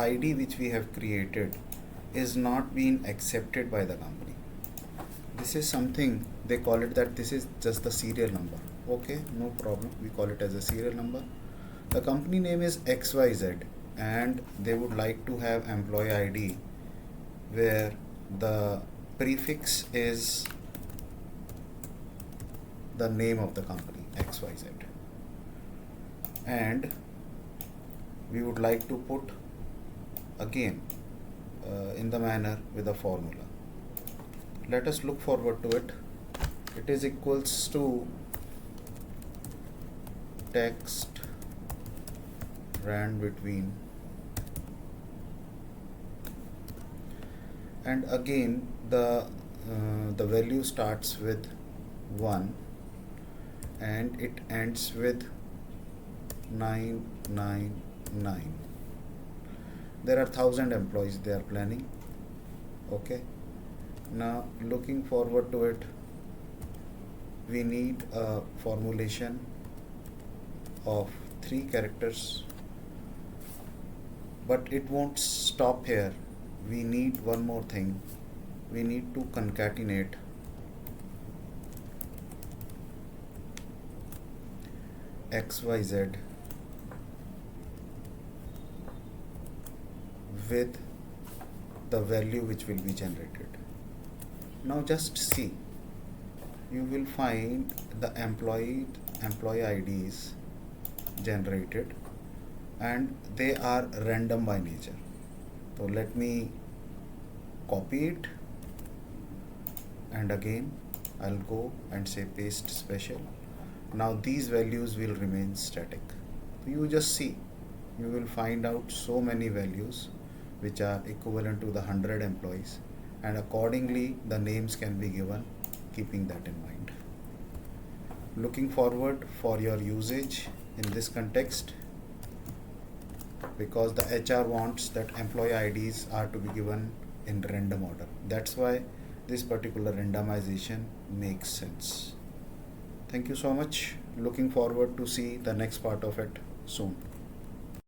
ID which we have created is not being accepted by the company. This is something they call it that this is just the serial number. Okay, no problem, we call it as a serial number. The company name is XYZ and they would like to have employee ID where the prefix is the name of the company XYZ, and we would like to put again in the manner with a formula. Let us look forward to it. It is equals to text rand between, and again the value starts with 1 and it ends with 999. There are 1000 employees they are planning. Okay, now looking forward to it, we need a formulation of 3 characters, but it won't stop here. We need one more thing. We need to concatenate XYZ with the value which will be generated. Now just see, you will find the employee IDs generated and they are random by nature. So let me copy it, and again I'll go and say paste special. Now these values will remain static. You just see, you will find out so many values which are equivalent to the 100 employees, and accordingly the names can be given keeping that in mind. Looking forward for your usage in this context, because the HR wants that employee IDs are to be given in random order. That's why this particular randomization makes sense. Thank you so much. Looking forward to see the next part of it soon.